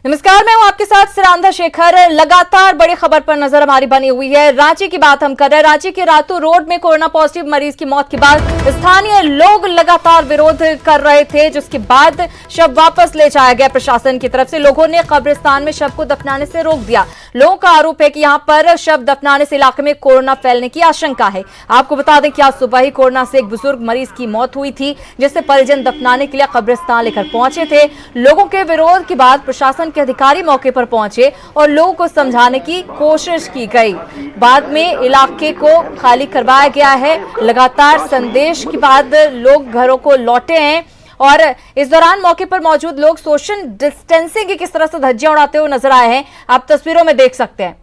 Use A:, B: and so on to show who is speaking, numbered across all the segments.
A: नमस्कार, मैं हूं आपके साथ सिरांधा शेखर। लगातार बड़ी खबर पर नजर हमारी बनी हुई है। रांची की बात हम कर रहे हैं। रांची के रातू रोड में कोरोना पॉजिटिव मरीज की मौत के बाद स्थानीय लोग लगातार विरोध कर रहे थे, जिसके बाद शव वापस ले जाया गया। प्रशासन की तरफ से लोगों ने कब्रिस्तान में शव को दफनाने से रोक दिया। लोगों का आरोप है कि यहां पर शव दफनाने से इलाके में कोरोना फैलने की आशंका है। आपको बता दें कि आज सुबह ही कोरोना से एक बुजुर्ग मरीज की मौत हुई थी, जिसे परिजन दफनाने के लिए कब्रिस्तान लेकर पहुंचे थे। लोगों के विरोध के बाद प्रशासन के अधिकारी मौके पर पहुंचे और लोगों को समझाने की कोशिश की गई। बाद में इलाके को खाली करवाया गया है। लगातार संदेश के बाद लोग घरों को लौटे हैं और इस दौरान मौके पर मौजूद लोग सोशल डिस्टेंसिंग की किस तरह से धज्जियां उड़ाते हुए नजर आए हैं, आप तस्वीरों में देख सकते हैं।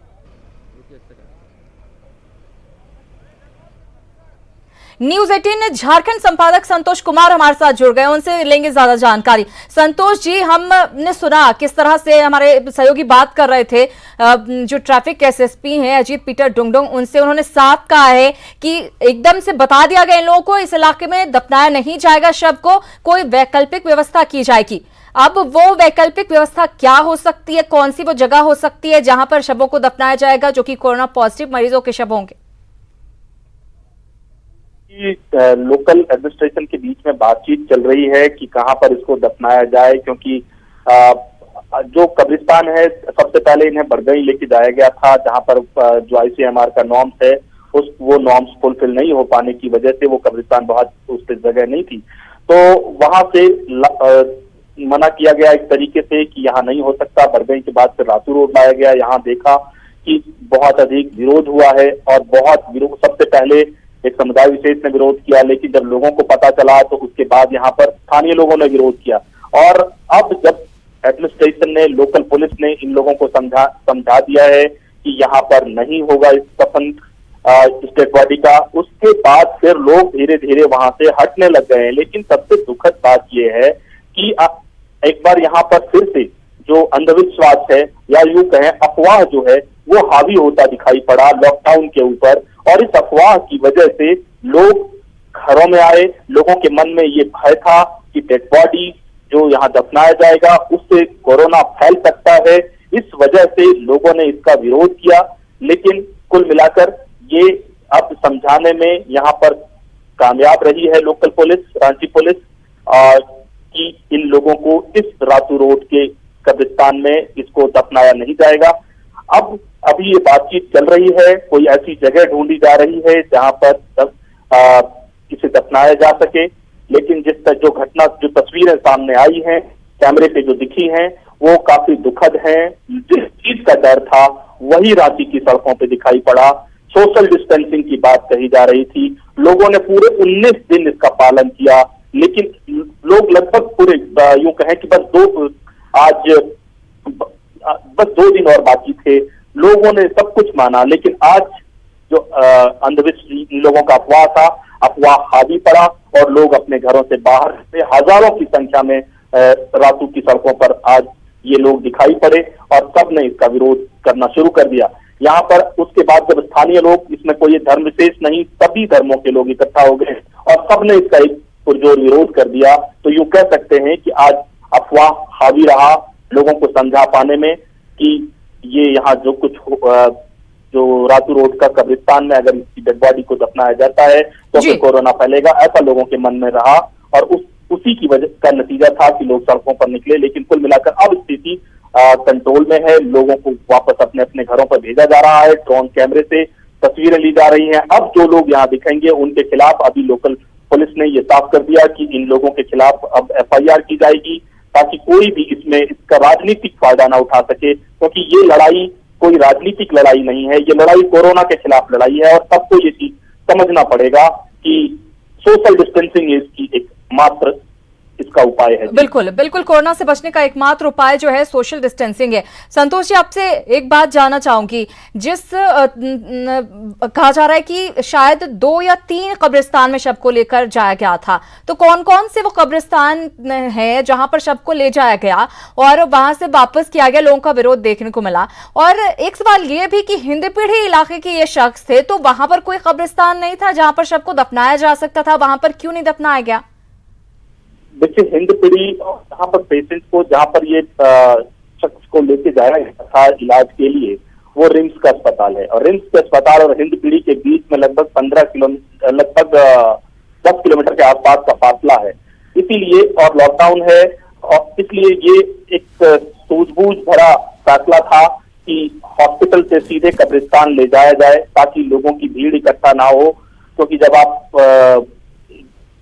A: न्यूज 18 झारखंड संपादक संतोष कुमार हमारे साथ जुड़ गए, उनसे लेंगे ज्यादा जानकारी। संतोष जी, हमने सुना किस तरह से हमारे सहयोगी बात कर रहे थे, जो ट्रैफिक एसएसपी हैं अजीत पीटर डुंगडुंग, उनसे उन्होंने साफ कहा है कि एकदम से बता दिया गया इन लोगों को इस इलाके में दफनाया नहीं जाएगा शव को, कोई वैकल्पिक व्यवस्था की जाएगी। अब वो वैकल्पिक व्यवस्था क्या हो सकती है, कौन सी वो जगह हो सकती है जहां पर शवों को दफनाया जाएगा जो कि कोरोना पॉजिटिव मरीजों के शव होंगे?
B: लोकल एडमिनिस्ट्रेशन के बीच में बातचीत चल रही है कि कहां पर इसको दफनाया जाए, क्योंकि जो कब्रिस्तान है सबसे पहले इन्हें बरगई लेके जाया गया था, जहां पर जो आईसीएमआर का नॉर्म्स है वो नॉर्म्स फुलफिल नहीं हो पाने की वजह से वो कब्रिस्तान बहुत उस पर जगह नहीं थी, तो वहां से मना किया गया एक तरीके से कि यहाँ नहीं हो सकता। बरगई के बाद फिर रातू रोड लाया गया। यहाँ देखा कि बहुत अधिक विरोध हुआ है और बहुत विरोध, सबसे पहले एक समुदाय विशेष ने विरोध किया, लेकिन जब लोगों को पता चला तो उसके बाद यहाँ पर स्थानीय लोगों ने विरोध किया। और अब जब एडमिनिस्ट्रेशन ने, लोकल पुलिस ने इन लोगों को समझा दिया है कि यहाँ पर नहीं होगा इस दफन डेड बॉडी का, उसके बाद फिर लोग धीरे धीरे वहां से हटने लग गए हैं। लेकिन सबसे दुखद बात यह है कि एक बार यहाँ पर फिर से जो अंधविश्वास है या यूं कहें अफवाह जो है वो हावी होता दिखाई पड़ा लॉकडाउन के ऊपर, और इस अफवाह की वजह से लोग घरों में आए। लोगों के मन में ये भय था कि डेड बॉडी जो यहाँ दफनाया जाएगा उससे कोरोना फैल सकता है। इस वजह से लोगों ने इसका विरोध किया, लेकिन कुल मिलाकर ये अब समझाने में यहाँ पर कामयाब रही है लोकल पुलिस, रांची पुलिस, कि इन लोगों को इस रातू रोड के कब्रिस्तान में इसको दफनाया नहीं जाएगा। अब अभी ये बातचीत चल रही है, कोई ऐसी जगह ढूंढी जा रही है जहां पर इसे दफनाया जा सके। लेकिन जो घटना, जो तस्वीरें सामने आई हैं, कैमरे पे जो दिखी हैं, वो काफी दुखद हैं। जिस चीज का डर था वही रांची की सड़कों पे दिखाई पड़ा। सोशल डिस्टेंसिंग की बात कही जा रही थी, लोगों ने पूरे 19 दिन इसका पालन किया, लेकिन लोग लगभग पूरे यूं कहें कि बस 2 दिन और बाकी थे, लोगों ने सब कुछ माना। लेकिन आज जो अंधविश्वास लोगों का अफवाह था, अफवाह हावी पड़ा और लोग अपने घरों से बाहर से हजारों की संख्या में रातू की सड़कों पर आज ये लोग दिखाई पड़े और सब ने इसका विरोध करना शुरू कर दिया। यहाँ पर उसके बाद जब स्थानीय लोग, इसमें कोई धर्म विशेष नहीं, सभी धर्मों के लोग इकट्ठा हो गए और सब ने इसका एक पुरजोर विरोध कर दिया, तो यूं कह सकते हैं कि आज अफवाह हावी रहा लोगों को समझा पाने में कि ये यहाँ जो कुछ जो रातू रोड का कब्रिस्तान में अगर इसकी डेड बॉडी को दफनाया जाता है तो फिर कोरोना फैलेगा, ऐसा लोगों के मन में रहा और उसी की वजह का नतीजा था कि लोग सड़कों पर निकले। लेकिन कुल मिलाकर अब स्थिति कंट्रोल में है, लोगों को वापस अपने अपने घरों पर भेजा जा रहा है, ड्रोन कैमरे से तस्वीरें ली जा रही हैं। अब जो लोग यहाँ दिखेंगे उनके खिलाफ अभी लोकल पुलिस ने ये साफ कर दिया कि इन लोगों के खिलाफ अब एफआईआर की जाएगी, ताकि कोई भी इसमें इसका राजनीतिक फायदा ना उठा सके, क्योंकि ये लड़ाई कोई राजनीतिक लड़ाई नहीं है, ये लड़ाई कोरोना के खिलाफ लड़ाई है और सबको ये चीज समझना पड़ेगा कि सोशल डिस्टेंसिंग इसकी एक मात्र इसका उपाय है।
A: बिल्कुल बिल्कुल, कोरोना से बचने का एकमात्र उपाय जो है सोशल डिस्टेंसिंग है। संतोष जी, आपसे एक बात जानना चाहूंगी, जिस कहा जा रहा है कि शायद 2 या 3 कब्रिस्तान में शव को लेकर जाया गया था, तो कौन कौन से वो कब्रिस्तान है जहां पर शव को ले जाया गया और वहां से वापस किया गया? लोगों का विरोध देखने को मिला। और एक सवाल ये भी कि हिंदपीढ़ी इलाके के ये शख्स थे, तो वहां पर कोई कब्रिस्तान नहीं था जहां पर शव को दफनाया जा सकता था, वहां पर क्यों नहीं दफनाया गया?
B: देखिए, हिंदपीढ़ी जहाँ पर पेशेंट को, जहाँ पर ये शख्स को लेके जाया गया था इलाज के लिए वो रिम्स का अस्पताल है, और रिम्स के अस्पताल और हिंदपीढ़ी के बीच में लगभग 10 किलोमीटर के आसपास का फासला है। इसीलिए और लॉकडाउन है, और इसलिए ये एक सूझबूझ भरा फैसला था कि हॉस्पिटल से सीधे कब्रिस्तान ले जाया जाए ताकि लोगों की भीड़ इकट्ठा ना हो, क्योंकि जब आप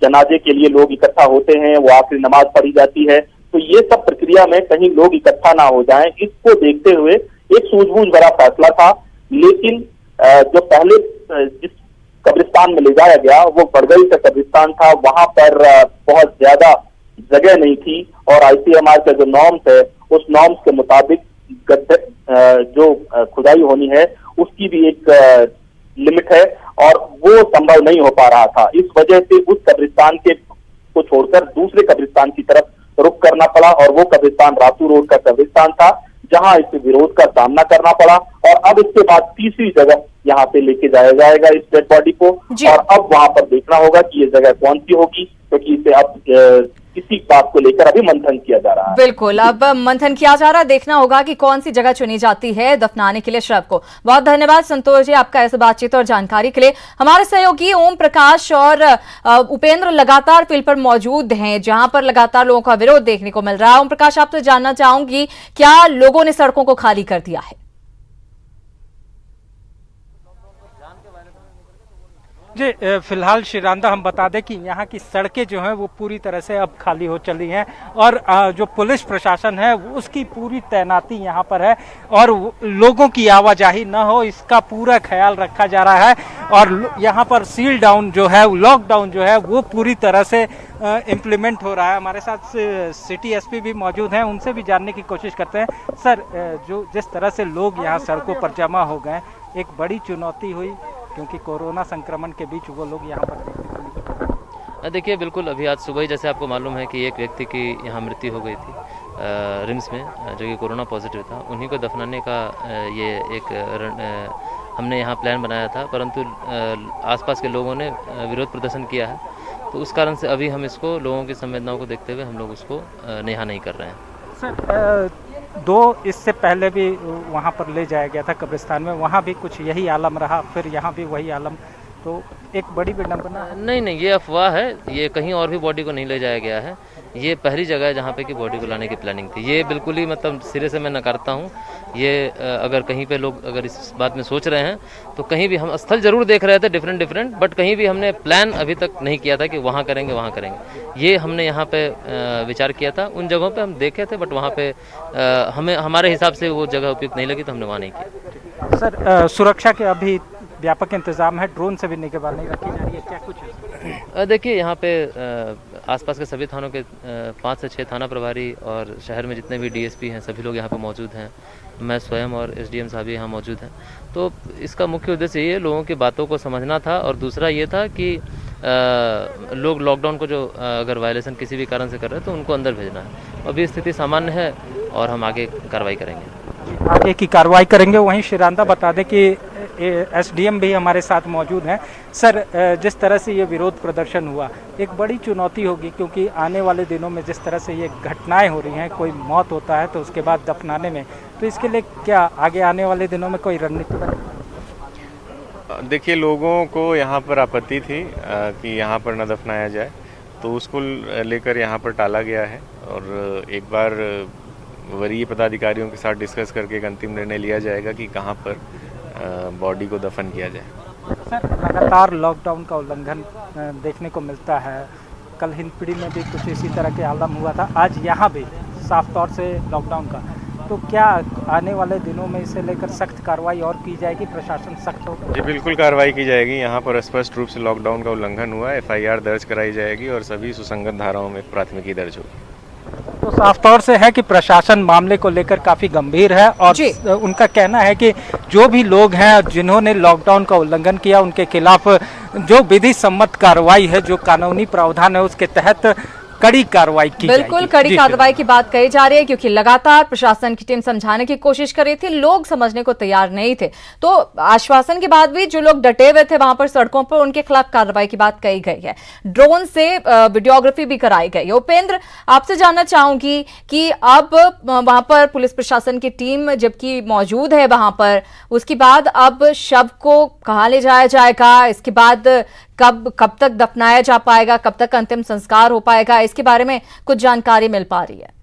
B: जनाजे के लिए लोग इकट्ठा होते हैं, वो आखिरी नमाज पढ़ी जाती है, तो ये सब प्रक्रिया में कहीं लोग इकट्ठा ना हो जाएं, इसको देखते हुए एक सूझबूझ भरा फैसला था। लेकिन जो पहले जिस कब्रिस्तान में ले जाया गया वो बड़गई का कब्रिस्तान था, वहां पर बहुत ज्यादा जगह नहीं थी, और ICMR का जो नॉर्म्स है उस नॉर्म्स के मुताबिक जो खुदाई होनी है उसकी भी एक लिमिट है, और वो संभव नहीं हो पा रहा था। इस वजह से उस कब्रिस्तान को छोड़कर दूसरे कब्रिस्तान की तरफ रुख करना पड़ा, और वो कब्रिस्तान रातू रोड का कब्रिस्तान था जहां इस विरोध का सामना करना पड़ा। और अब इसके बाद तीसरी जगह यहाँ पे लेके जाया जाएगा इस डेड बॉडी को, और अब वहां पर देखना होगा कि ये जगह कौन सी होगी, क्योंकि इसे अब इसी बात को लेकर अभी मंथन किया जा रहा है।
A: बिल्कुल, अब मंथन किया जा रहा है, देखना होगा कि कौन सी जगह चुनी जाती है दफनाने के लिए शव को। बहुत धन्यवाद संतोष जी आपका इस बातचीत और जानकारी के लिए। हमारे सहयोगी ओम प्रकाश और उपेंद्र लगातार फील्ड पर मौजूद हैं, जहां पर लगातार लोगों का विरोध देखने को मिल रहा है। ओम प्रकाश, आपसे जानना चाहूंगी, क्या लोगों ने सड़कों को खाली कर दिया है?
C: जी, फिलहाल शिरांदा हम बता दें कि यहाँ की सड़कें जो हैं वो पूरी तरह से अब खाली हो चली हैं, और जो पुलिस प्रशासन है उसकी पूरी तैनाती यहाँ पर है, और लोगों की आवाजाही न हो इसका पूरा ख्याल रखा जा रहा है। और यहाँ पर सील डाउन जो है, लॉकडाउन जो है वो पूरी तरह से इम्प्लीमेंट हो रहा है। हमारे साथ सिटी SP भी मौजूद हैं, उनसे भी जानने की कोशिश करते हैं। सर, जो जिस तरह से लोग यहाँ सड़कों पर जमा हो गए, एक बड़ी चुनौती हुई क्योंकि कोरोना संक्रमण के बीच वो लोग यहाँ पर
D: देखिए, बिल्कुल अभी आज सुबह ही जैसे आपको मालूम है कि एक व्यक्ति की यहाँ मृत्यु हो गई थी रिम्स में, जो कि कोरोना पॉजिटिव था। उन्हीं को दफनाने का ये एक हमने यहाँ प्लान बनाया था, परंतु आसपास के लोगों ने विरोध प्रदर्शन किया है, तो उस कारण से अभी हम इसको लोगों की संवेदनाओं को देखते हुए हम लोग उसको यहाँ नहीं कर रहे हैं।
C: सर, इससे पहले भी वहाँ पर ले जाया गया था कब्रिस्तान में, वहाँ भी कुछ यही आलम रहा, फिर यहाँ भी वही आलम, तो एक बड़ी विडंबना।
D: नहीं, ये अफवाह है, ये कहीं और भी बॉडी को नहीं ले जाया गया है। ये पहली जगह है जहाँ पे कि बॉडी को लाने की प्लानिंग थी। ये बिल्कुल ही मतलब सिरे से मैं नकारता हूँ ये। अगर कहीं पे लोग अगर इस बात में सोच रहे हैं तो कहीं भी हम स्थल जरूर देख रहे थे डिफरेंट, बट कहीं भी हमने प्लान अभी तक नहीं किया था कि वहाँ करेंगे। ये हमने यहाँ पे विचार किया था, उन जगहों पे हम देखे थे, बट वहाँ पे हमें हमारे हिसाब से वो जगह उपयुक्त नहीं लगी, तो हमने वहाँ नहीं किया।
C: सर, सुरक्षा के अभी व्यापक इंतजाम है, ड्रोन से भी निगरानी रखी जा रही है, क्या कुछ है?
D: देखिए, यहाँ पे आसपास के सभी थानों के 5 से 6 थाना प्रभारी और शहर में जितने भी DSP हैं सभी लोग यहाँ पे मौजूद हैं। मैं स्वयं और SDM साहब यहाँ मौजूद हैं। तो इसका मुख्य उद्देश्य ये लोगों की बातों को समझना था, और दूसरा ये था कि लोग लॉकडाउन को जो अगर वायलेशन किसी भी कारण से कर रहे हैं तो उनको अंदर भेजना है। अभी स्थिति सामान्य है और हम आगे कार्रवाई करेंगे। वहीं शिरांदा बता दें कि SDM भी हमारे साथ मौजूद हैं। सर, जिस तरह से ये विरोध प्रदर्शन हुआ, एक बड़ी चुनौती होगी, क्योंकि आने वाले दिनों में जिस तरह से ये घटनाएं हो रही हैं, कोई मौत होता है तो उसके बाद दफनाने में, तो इसके लिए क्या आगे आने वाले दिनों में कोई रणनीति बनेगी?
E: देखिए, लोगों को यहाँ पर आपत्ति थी कि यहाँ पर न दफनाया जाए, तो उसको लेकर यहाँ पर टाला गया है, और एक बार वरीय पदाधिकारियों के साथ डिस्कस करके एक अंतिम निर्णय लिया जाएगा कि कहाँ पर बॉडी को दफन किया जाए।
C: सर, लगातार लॉकडाउन का उल्लंघन देखने को मिलता है। कल हिंदपीढ़ी में भी कुछ इसी तरह के आलम हुआ था, आज यहाँ भी साफ तौर से लॉकडाउन का, तो क्या आने वाले दिनों में इसे लेकर सख्त कार्रवाई और की जाएगी, प्रशासन सख्त होगा?
E: जी, बिल्कुल कार्रवाई की जाएगी। यहाँ पर स्पष्ट रूप से लॉकडाउन का उल्लंघन हुआ, FIR दर्ज कराई जाएगी और सभी सुसंगत धाराओं में प्राथमिकी दर्ज होगी।
C: तो साफ तौर से है कि प्रशासन मामले को लेकर काफी गंभीर है, और उनका कहना है कि जो भी लोग हैं जिन्होंने लॉकडाउन का उल्लंघन किया उनके खिलाफ जो विधि सम्मत कार्रवाई है, जो कानूनी प्रावधान है उसके तहत कड़ी कार्रवाई की
A: बिल्कुल
C: जाएगी।
A: कड़ी
C: जी,
A: कार्रवाई की बात कही जा रही है, क्योंकि लगातार प्रशासन की टीम समझाने की कोशिश कर रही थी, लोग समझने को तैयार नहीं थे। तो आश्वासन के बाद भी जो लोग डटे हुए थे वहां पर सड़कों पर, उनके खिलाफ कार्रवाई की बात कही गई है। ड्रोन से वीडियोग्राफी भी कराई गई है। उपेंद्र, आपसे जानना चाहूंगी कि अब वहां पर पुलिस प्रशासन की टीम जबकि मौजूद है वहां पर, उसके बाद अब शव को कहां ले जाया जाएगा, इसके बाद कब तक दफनाया जा पाएगा, कब तक अंतिम संस्कार हो पाएगा, इसके बारे में कुछ जानकारी मिल पा रही है?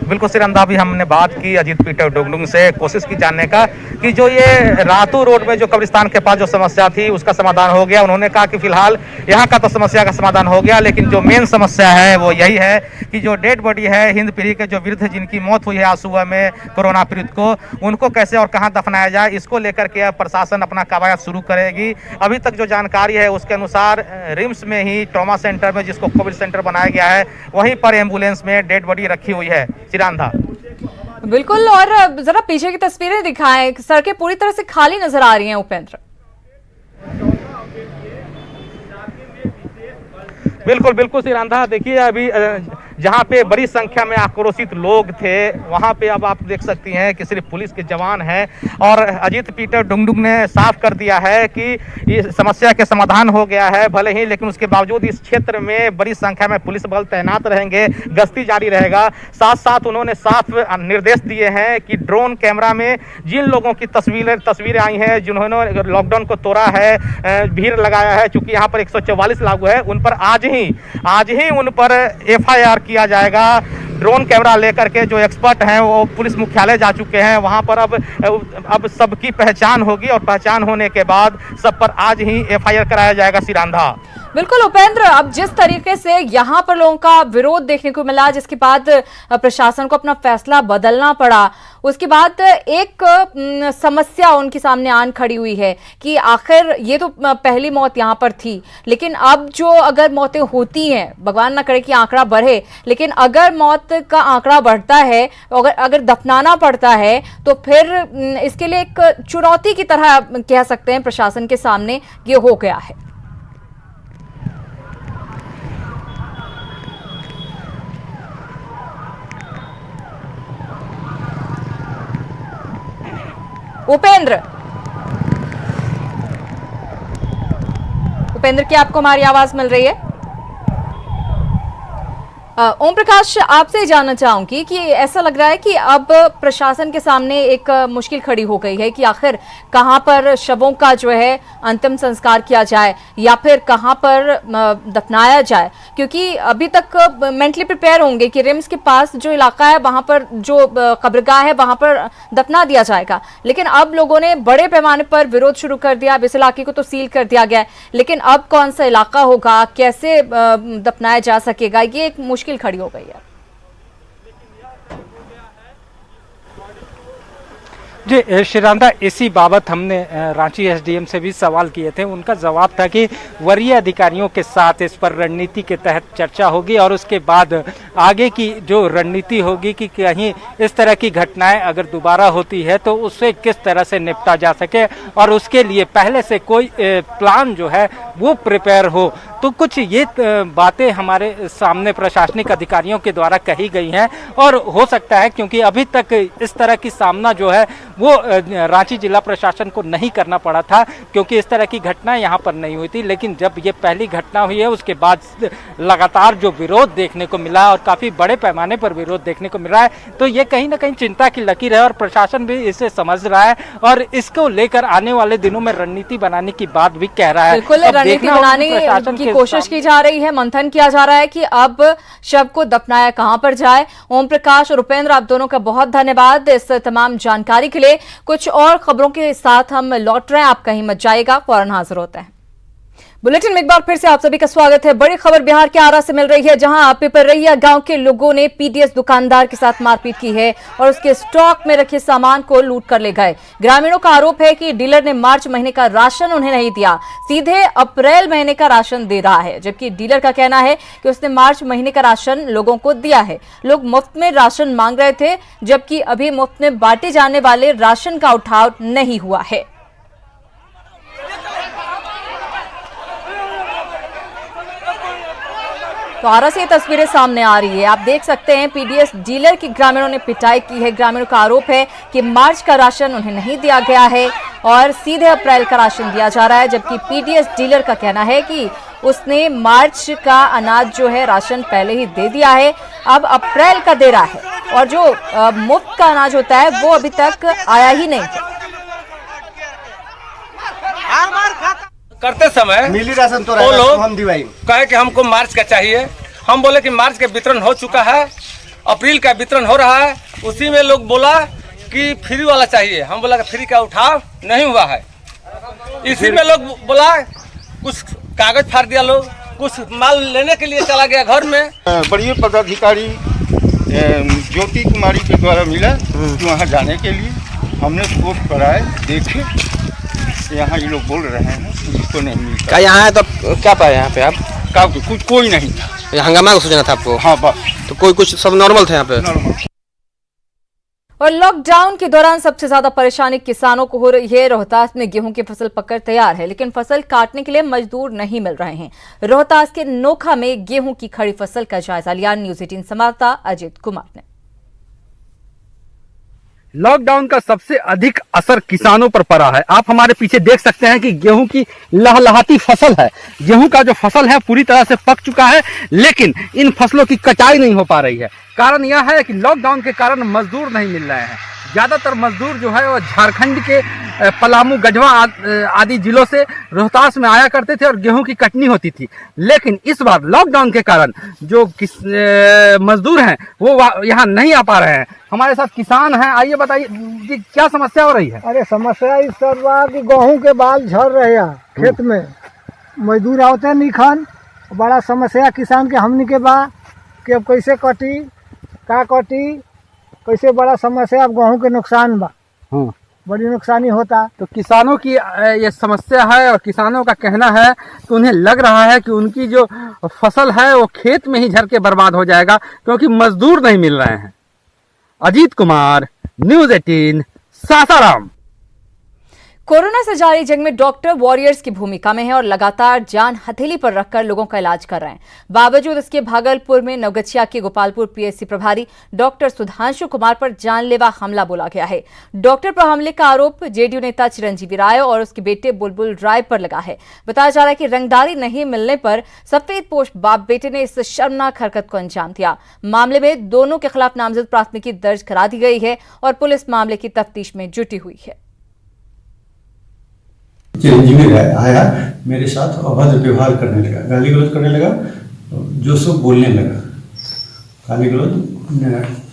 F: बिल्कुल श्रीरांधा, अभी हमने बात की अजीत पीटर डुगडुग से, कोशिश की जानने का कि जो ये रातू रोड में जो कब्रिस्तान के पास जो समस्या थी उसका समाधान हो गया। उन्होंने कहा कि फिलहाल यहाँ का तो समस्या का समाधान हो गया, लेकिन जो मेन समस्या है वो यही है कि जो डेड बॉडी है हिंदपीढ़ी के जो वृद्ध जिनकी मौत हुई है आज सुबह में कोरोना पीड़ित को, उनको कैसे और कहाँ दफनाया जाए, इसको लेकर के प्रशासन अपना कवायद शुरू करेगी। अभी तक जो जानकारी है उसके अनुसार रिम्स में ही ट्रॉमा सेंटर में, जिसको कोविड सेंटर बनाया गया है, वहीं पर एम्बुलेंस में डेड बॉडी रखी हुई है। श्रीरांधा,
A: बिल्कुल, और जरा पीछे की तस्वीरें दिखाएं, सड़कें पूरी तरह से खाली नजर आ रही हैं उपेंद्र।
F: बिल्कुल बिल्कुल श्रीरांधा, देखिए अभी जहाँ पे बड़ी संख्या में आक्रोशित लोग थे वहाँ पे अब आप देख सकती हैं कि सिर्फ पुलिस के जवान हैं, और अजीत पीटर डुगडुग ने साफ कर दिया है कि ये समस्या के समाधान हो गया है भले ही, लेकिन उसके बावजूद इस क्षेत्र में बड़ी संख्या में पुलिस बल तैनात रहेंगे, गश्ती जारी रहेगा। साथ साथ उन्होंने साफ निर्देश दिए हैं कि ड्रोन कैमरा में जिन लोगों की तस्वीरें आई हैं, जिन्होंने लॉकडाउन को तोड़ा है, भीड़ लगाया है, चूंकि यहाँ पर 144 लागू है, उन पर आज ही उन पर FIR किया जाएगा। ड्रोन कैमरा लेकर के जो एक्सपर्ट हैं वो पुलिस मुख्यालय जा चुके हैं, वहां पर अब सबकी पहचान होगी, और पहचान होने के बाद सब पर आज ही FIR कराया जाएगा। श्रीरांधा,
A: बिल्कुल उपेंद्र, अब जिस तरीके से यहाँ पर लोगों का विरोध देखने को मिला, जिसके बाद प्रशासन को अपना फैसला बदलना पड़ा, उसके बाद एक समस्या उनके सामने आन खड़ी हुई है कि आखिर ये तो पहली मौत यहाँ पर थी, लेकिन अब जो अगर मौतें होती हैं, भगवान ना करे कि आंकड़ा बढ़े, लेकिन अगर मौत का आंकड़ा बढ़ता है, अगर दफनाना पड़ता है, तो फिर इसके लिए एक चुनौती की तरह कह सकते हैं प्रशासन के सामने ये हो गया है। उपेंद्र, क्या आपको हमारी आवाज मिल रही है? ओम प्रकाश, आपसे जानना चाहूंगी कि ऐसा लग रहा है कि अब प्रशासन के सामने एक मुश्किल खड़ी हो गई है कि आखिर कहां पर शवों का जो है अंतिम संस्कार किया जाए या फिर कहां पर दफनाया जाए, क्योंकि अभी तक मेंटली प्रिपेयर होंगे कि रिम्स के पास जो इलाका है वहां पर जो कब्रगाह है वहां पर दफना दिया जाएगा, लेकिन अब लोगों ने बड़े पैमाने पर विरोध शुरू कर दिया। अब इस इलाके को तो सील कर दिया गया है, लेकिन अब कौन सा इलाका होगा, कैसे दफनाया जा सकेगा, ये एक मुश्किल खड़ी हो गई है।
C: जी श्रीरांधा, इसी बाबत हमने रांची SDM से भी सवाल किए थे। उनका जवाब था कि वरीय अधिकारियों के साथ इस पर रणनीति के तहत चर्चा होगी और उसके बाद आगे की जो रणनीति होगी कि कहीं इस तरह की घटनाएं अगर दोबारा होती है तो उससे किस तरह से निपटा जा सके, और उसके लिए पहले से कोई प्लान जो है वो प्रिपेयर हो। तो कुछ ये बातें हमारे सामने प्रशासनिक अधिकारियों के द्वारा कही गई हैं, और हो सकता है क्योंकि अभी तक इस तरह की सामना जो है वो रांची जिला प्रशासन को नहीं करना पड़ा था, क्योंकि इस तरह की घटना यहाँ पर नहीं हुई थी। लेकिन जब ये पहली घटना हुई है उसके बाद लगातार जो विरोध देखने को मिला और काफ़ी बड़े पैमाने पर विरोध देखने को मिल रहा है, तो ये कहीं ना कहीं चिंता की लकीर है और प्रशासन भी इसे समझ रहा है और इसको लेकर आने वाले दिनों में रणनीति बनाने की बात भी कह रहा है।
A: बिल्कुल, रणनीति बनाने की कोशिश की जा रही है, मंथन किया जा रहा है कि अब शव को दफनाया कहां पर जाए। ओम प्रकाश और उपेंद्र, आप दोनों का बहुत धन्यवाद इस तमाम जानकारी के लिए। कुछ और खबरों के साथ हम लौट रहे हैं, आप कहीं मत जाइएगा, फौरन हाजिर होते हैं। बुलेटिन में एक बार फिर से आप सभी का स्वागत है। बड़ी खबर बिहार के आरा से मिल रही है, जहां पिपरैया गांव के लोगों ने PDS दुकानदार के साथ मारपीट की है और उसके स्टॉक में रखे सामान को लूट कर ले गए। ग्रामीणों का आरोप है कि डीलर ने मार्च महीने का राशन उन्हें नहीं दिया, सीधे अप्रैल महीने का राशन दे रहा है, जबकि डीलर का कहना है कि उसने मार्च महीने का राशन लोगों को दिया है। लोग मुफ्त में राशन मांग रहे थे, जबकि अभी मुफ्त में बांटे जाने वाले राशन का उठाव नहीं हुआ है। तो आरा से ये तस्वीरें सामने आ रही है। आप देख सकते हैं पीडीएस डीलर की ग्रामीणों ने पिटाई की है। ग्रामीणों का आरोप है कि मार्च का राशन उन्हें नहीं दिया गया है और सीधे अप्रैल का राशन दिया जा रहा है, जबकि पीडीएस डीलर का कहना है कि उसने मार्च का अनाज जो है राशन पहले ही दे दिया है, अब अप्रैल का दे रहा है और जो मुफ्त का अनाज होता है वो अभी तक आया ही नहीं है।
G: करते समय
H: मिली राशन तो
G: वो लोग
H: हम दिवाई
G: कहे कि हमको मार्च का चाहिए। हम बोले कि मार्च का वितरण हो चुका है, अप्रैल का वितरण हो रहा है। उसी में लोग बोला कि फ्री वाला चाहिए। हम बोला कि फ्री का उठाव नहीं हुआ है। इसी में लोग बोला कुछ कागज फाड़ दिया, लोग कुछ माल लेने के लिए चला गया घर में।
H: बड़ी पदाधिकारी ज्योति कुमारी के द्वारा मिला कि वहाँ जाने के लिए हमने पोस्ट कराए, देखे यहाँ ये लोग बोल रहे हैं जिसको नहीं मिलता।
I: क्या यहाँ है तो क्या पाया यहाँ पे आप?
H: का कुछ कोई नहीं था।
I: हंगामा का सूचना था आपको?
H: हाँ बस।
I: तो कोई कुछ सब नॉर्मल था यहाँ पे?
H: नॉर्मल।
A: और लॉकडाउन के दौरान सबसे ज्यादा परेशानी किसानों को हो रही है। रोहतास में गेहूं की फसल पककर तैयार है, लेकिन फसल काटने के लिए मजदूर नहीं मिल रहे हैं। रोहतास के नोखा में गेहूं की खड़ी फसल का जायजा लिया न्यूज़ 18 संवाददाता अजीत कुमार ने।
F: लॉकडाउन का सबसे अधिक असर किसानों पर पड़ा है। आप हमारे पीछे देख सकते हैं कि गेहूं की लहलहाती फसल है। गेहूं का जो फसल है पूरी तरह से पक चुका है, लेकिन इन फसलों की कटाई नहीं हो पा रही है। कारण यह है कि लॉकडाउन के कारण मजदूर नहीं मिल रहे हैं। ज्यादातर मजदूर जो है वो झारखंड के पलामू, गढ़वा आदि जिलों से रोहतास में आया करते थे और गेहूं की कटनी होती थी। लेकिन इस बार लॉकडाउन के कारण जो मजदूर हैं वो यहाँ नहीं आ पा रहे हैं। हमारे साथ किसान हैं, आइए बताइए कि क्या समस्या हो रही है?
J: अरे समस्या इस तरह बा कि गेहूं के बाल झड़ रहे हैं खेत में, मजदूर आवते नहीं खान। बड़ा समस्या किसान के हमनी के बा कि अब कैसे कटी, का कटी, कैसे बड़ा समस्या। अब गेहूं के नुकसान बा, बड़ी नुकसानी होता।
F: तो किसानों की ये समस्या है और किसानों का कहना है कि उन्हें लग रहा है कि उनकी जो फसल है वो खेत में ही झड़ के बर्बाद हो जाएगा, क्योंकि मजदूर नहीं मिल रहे हैं। अजीत कुमार, न्यूज़ 18, सासाराम।
A: कोरोना से जारी जंग में डॉक्टर वॉरियर्स की भूमिका में है और लगातार जान हथेली पर रखकर लोगों का इलाज कर रहे हैं। बावजूद इसके भागलपुर में नवगछिया के गोपालपुर पीएचसी प्रभारी डॉक्टर सुधांशु कुमार पर जानलेवा हमला बोला गया है। डॉक्टर पर हमले का आरोप जेडीयू नेता चिरंजीवी राय और उसके बेटे बुलबुल राय पर लगा है। बताया जा रहा है कि रंगदारी नहीं मिलने पर सफेद पोश बाप बेटे ने इस शर्मनाक हरकत को अंजाम दिया। मामले में दोनों के खिलाफ नामजद प्राथमिकी दर्ज करा दी गई है और पुलिस मामले की तफ्तीश में जुटी हुई है।
K: चिरंजीवी राय आया, मेरे साथ अभद्र व्यवहार करने लगा, गाली गलौज करने लगा, जो सब बोलने लगा। गाली गलौज,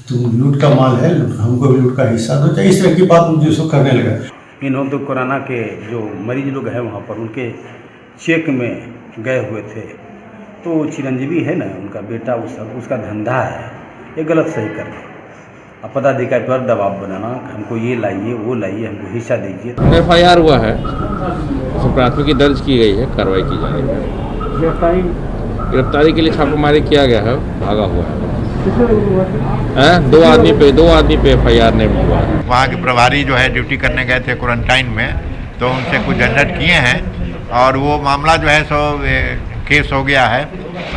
K: तुम लूट का माल है, हमको भी लूट का हिस्सा दो, चाहिए इस तरह की बात मुझे सब करने लगा।
L: इन्होंने तो कोरोना के जो मरीज लोग हैं वहाँ पर उनके चेक में गए हुए थे, तो चिरंजीवी है ना, उनका बेटा, उसका धंधा है ये गलत सही कर रहे। अब पदाधिकारी पर दबाव बनाना, हमको ये लाइए वो लाइए, हमको हिस्सा दीजिए।
M: FIR हुआ है, उसमें प्राथमिकी दर्ज की गई है, कार्रवाई की जा रही है। गिरफ्तारी के लिए छापेमारी किया गया है, भागा हुआ है। दो आदमी पे FIR नहीं हुआ है।
N: वहाँ के प्रभारी जो है ड्यूटी करने गए थे क्वारंटाइन में, तो उनसे कुछ झंझट किए हैं और वो मामला जो है सो केस हो गया है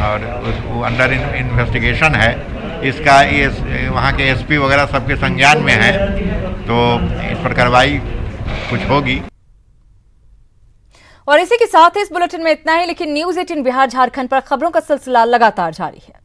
N: और वो अंडर इन्वेस्टिगेशन है। इसका ये वहाँ के SP वगैरह सबके संज्ञान में है, तो इस पर कार्रवाई कुछ होगी।
A: और इसी के साथ इस बुलेटिन में इतना ही, लेकिन न्यूज़ 18 बिहार झारखंड पर खबरों का सिलसिला लगातार जारी है।